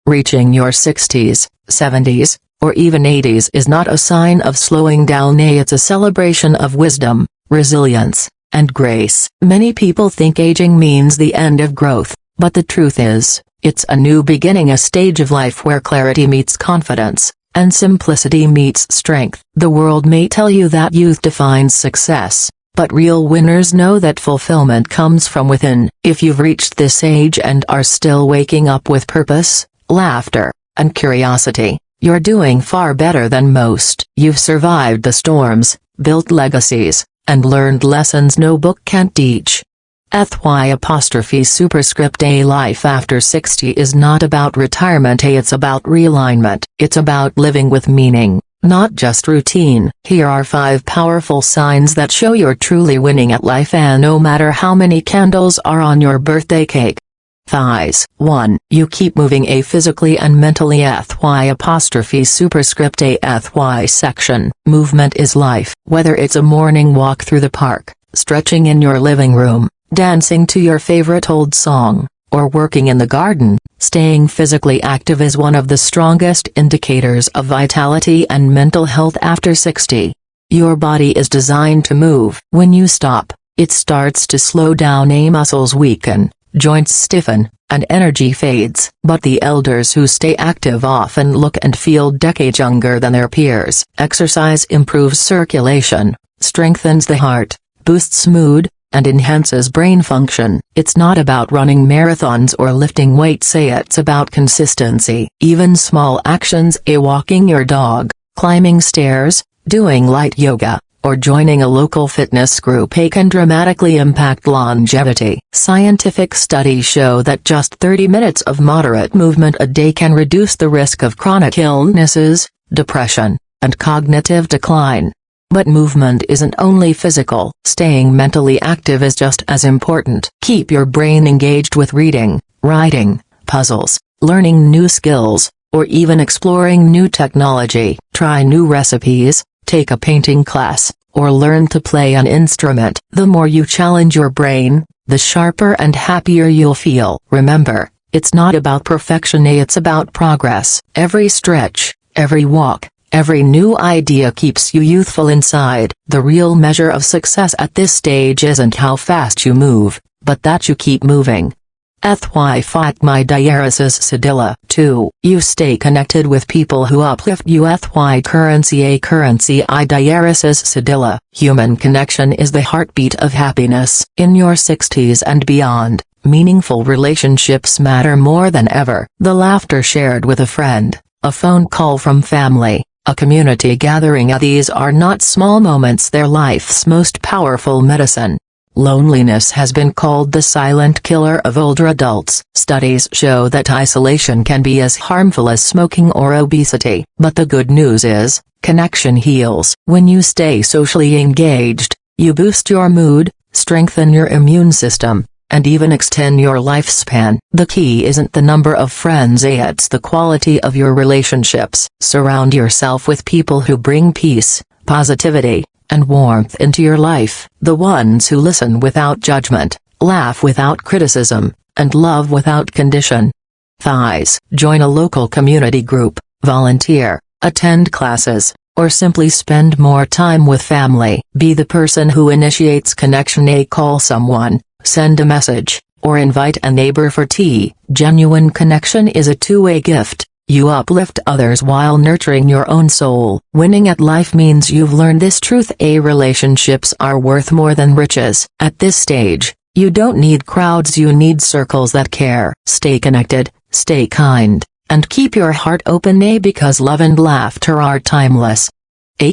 Reaching your 60s, 70s, or even 80s is not a sign of slowing down. It's a celebration of wisdom, resilience, and grace. Many people think aging means the end of growth, but the truth is, it's a new beginning, a stage of life where clarity meets confidence, and simplicity meets strength. The world may tell you that youth defines success, but real winners know that fulfillment comes from within. If you've reached this age and are still waking up with purpose, laughter, and curiosity, you're doing far better than most. You've survived the storms, built legacies, and learned lessons no book can teach. Superscript A. Life after 60 is not about retirement. It's about realignment. It's about living with meaning, not just routine. Here are 5 powerful signs that show you're truly winning at life, and no matter how many candles are on your birthday cake. Thighs. 1. You keep moving. A. Physically and mentally. Superscript A. Section. Movement is life. Whether it's a morning walk through the park, stretching in your living room, dancing to your favorite old song, or working in the garden, staying physically active is one of the strongest indicators of vitality and mental health after 60. Your body is designed to move. When you stop, it starts to slow down. Muscles weaken, joints stiffen, and energy fades. But the elders who stay active often look and feel decades younger than their peers. Exercise improves circulation, strengthens the heart, boosts mood, and enhances brain function. It's not about running marathons or lifting weights. It's about consistency. Even small actions, walking your dog, climbing stairs, doing light yoga, or joining a local fitness group, can dramatically impact longevity. Scientific studies show that just 30 minutes of moderate movement a day can reduce the risk of chronic illnesses, depression, and cognitive decline. But movement isn't only physical. Staying mentally active is just as important. Keep your brain engaged with reading, writing, puzzles, learning new skills, or even exploring new technology. Try new recipes, take a painting class, or learn to play an instrument. The more you challenge your brain, the sharper and happier you'll feel. Remember, it's not about perfection. It's about progress. Every stretch, every walk, every new idea keeps you youthful inside. The real measure of success at this stage isn't how fast you move, but that you keep moving. Fight my diaresis sedilla. 2. You stay connected with people who uplift you. Currency I diaresis sedilla. Human connection is the heartbeat of happiness. In your 60s and beyond, meaningful relationships matter more than ever. The laughter shared with a friend, a phone call from family, a community gathering. These are not small moments. They're life's most powerful medicine. Loneliness has been called the silent killer of older adults. Studies show that isolation can be as harmful as smoking or obesity. But the good news is, connection heals. When you stay socially engaged, you boost your mood, strengthen your immune system, and even extend your lifespan. The key isn't the number of friends, it's the quality of your relationships. Surround yourself with people who bring peace, positivity, and warmth into your life. The ones who listen without judgment, laugh without criticism, and love without condition. Thighs. Join a local community group, volunteer, attend classes, or simply spend more time with family. Be the person who initiates connection. Call someone, send a message, or invite a neighbor for tea. Genuine connection is a two-way gift. You uplift others while nurturing your own soul. Winning at life means you've learned this truth: relationships are worth more than riches. At this stage, you don't need crowds, you need circles that care. Stay connected, stay kind, and keep your heart open. Because love and laughter are timeless.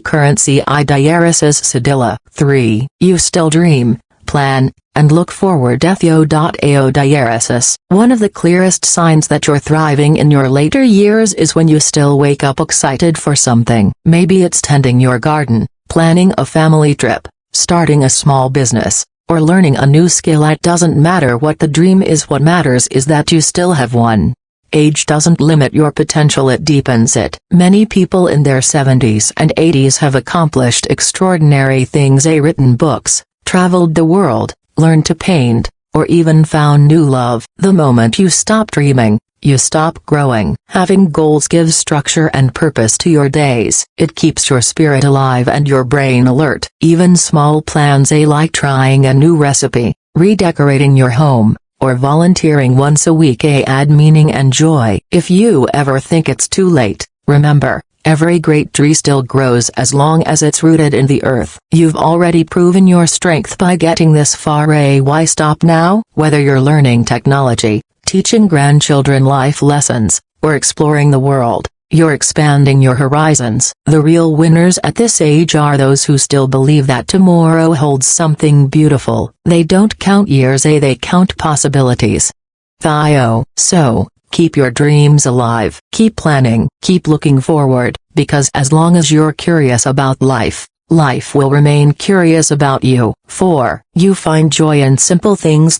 Currency I diaresis sedilla. 3. You still dream, plan, and look forward. Diaresis. One of the clearest signs that you're thriving in your later years is when you still wake up excited for something. Maybe it's tending your garden, planning a family trip, starting a small business, or learning a new skill. It doesn't matter what the dream is, what matters is that you still have one. Age doesn't limit your potential, it deepens it. Many people in their 70s and 80s have accomplished extraordinary things. Written books, traveled the world, learned to paint, or even found new love. The moment you stop dreaming, you stop growing. Having goals gives structure and purpose to your days. It keeps your spirit alive and your brain alert. Even small plans like trying a new recipe, redecorating your home, or volunteering once a week add meaning and joy. If you ever think it's too late, remember, every great tree still grows as long as it's rooted in the earth. You've already proven your strength by getting this far. Why stop now? Whether you're learning technology, teaching grandchildren life lessons, or exploring the world, you're expanding your horizons. The real winners at this age are those who still believe that tomorrow holds something beautiful. They don't count years, they count possibilities. So, keep your dreams alive. Keep planning, keep looking forward, because as long as you're curious about life, life will remain curious about you. 4. You find joy in simple things.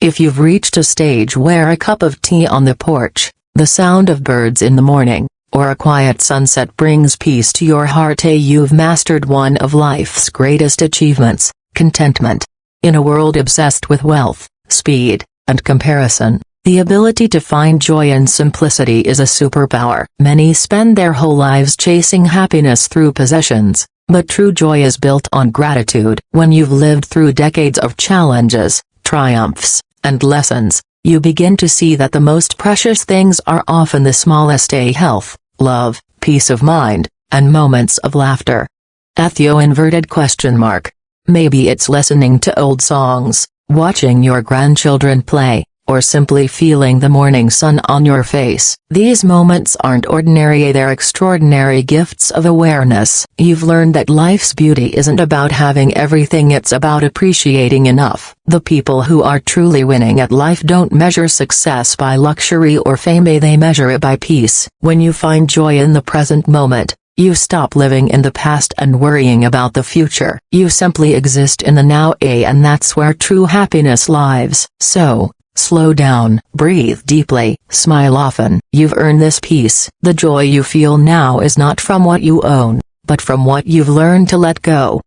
If you've reached a stage where a cup of tea on the porch, the sound of birds in the morning, or a quiet sunset brings peace to your heart, you've mastered one of life's greatest achievements: contentment. In a world obsessed with wealth, speed, and comparison, the ability to find joy in simplicity is a superpower. Many spend their whole lives chasing happiness through possessions, but true joy is built on gratitude. When you've lived through decades of challenges, triumphs, and lessons, you begin to see that the most precious things are often the smallest: health, love, peace of mind, and moments of laughter. Maybe it's listening to old songs, watching your grandchildren play, or simply feeling the morning sun on your face. These moments aren't ordinary, they're extraordinary gifts of awareness. You've learned that life's beauty isn't about having everything, it's about appreciating enough. The people who are truly winning at life don't measure success by luxury or fame, they measure it by peace. When you find joy in the present moment, you stop living in the past and worrying about the future. You simply exist in the now, and that's where true happiness lives. So, slow down, breathe deeply, smile often. You've earned this peace. The joy you feel now is not from what you own, but from what you've learned to let go.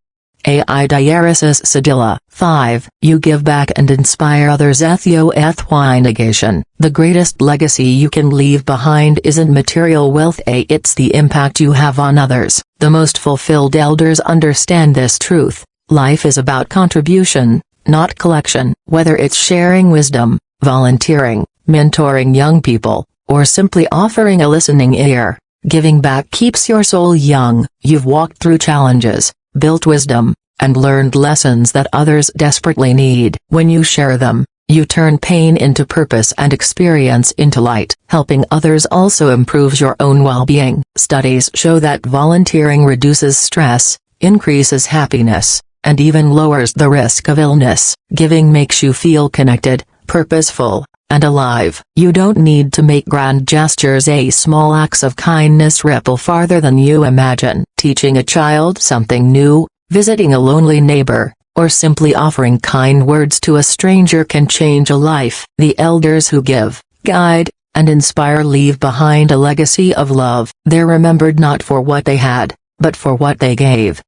Diaresis Sedilla. 5. You give back and inspire others. Negation. The greatest legacy you can leave behind isn't material wealth, it's the impact you have on others. The most fulfilled elders understand this truth. Life is about contribution, not collection. Whether it's sharing wisdom, volunteering, mentoring young people, or simply offering a listening ear, giving back keeps your soul young. You've walked through challenges, built wisdom, and learned lessons that others desperately need. When you share them, you turn pain into purpose and experience into light. Helping others also improves your own well-being. Studies show that volunteering reduces stress, increases happiness, and even lowers the risk of illness. Giving makes you feel connected, purposeful, and alive. You don't need to make grand gestures, small acts of kindness ripple farther than you imagine. Teaching a child something new, visiting a lonely neighbor, or simply offering kind words to a stranger can change a life. The elders who give, guide, and inspire leave behind a legacy of love. They're remembered not for what they had, but for what they gave.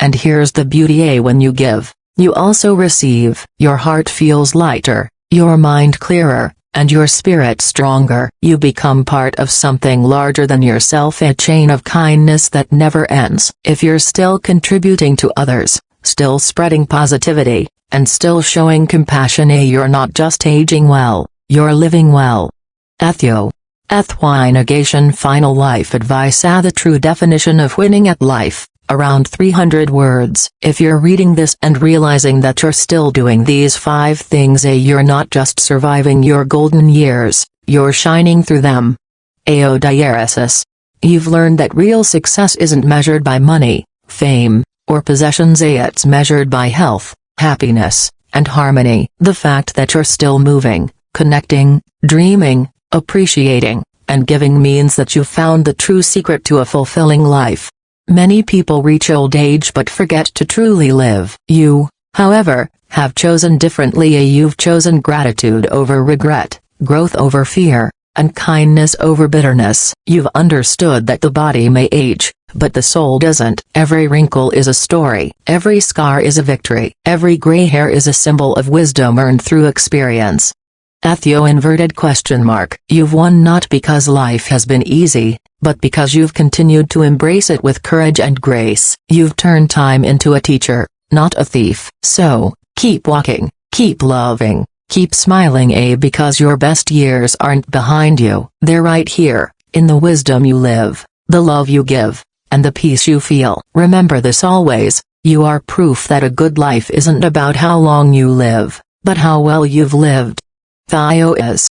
And here's the beauty, when you give, you also receive. Your heart feels lighter, your mind clearer, and your spirit stronger. You become part of something larger than yourself, a chain of kindness that never ends. If you're still contributing to others, still spreading positivity, and still showing compassion, you're not just aging well, you're living well. Negation. Final life advice. The true definition of winning at life. Around 300 words. If you're reading this and realizing that you're still doing these 5 things, you're not just surviving your golden years, you're shining through them. Diaresis. You've learned that real success isn't measured by money, fame, or possessions, it's measured by health, happiness, and harmony. The fact that you're still moving, connecting, dreaming, appreciating, and giving means that you've found the true secret to a fulfilling life. Many people reach old age but forget to truly live. You, however, have chosen differently. You've chosen gratitude over regret, growth over fear, and kindness over bitterness. You've understood that the body may age, but the soul doesn't. Every wrinkle is a story. Every scar is a victory. Every gray hair is a symbol of wisdom earned through experience. Ethio inverted question mark. You've won not because life has been easy, but because you've continued to embrace it with courage and grace. You've turned time into a teacher, not a thief. So, keep walking, keep loving, keep smiling, because your best years aren't behind you. They're right here, in the wisdom you live, the love you give, and the peace you feel. Remember this always, you are proof that a good life isn't about how long you live, but how well you've lived. Thio is.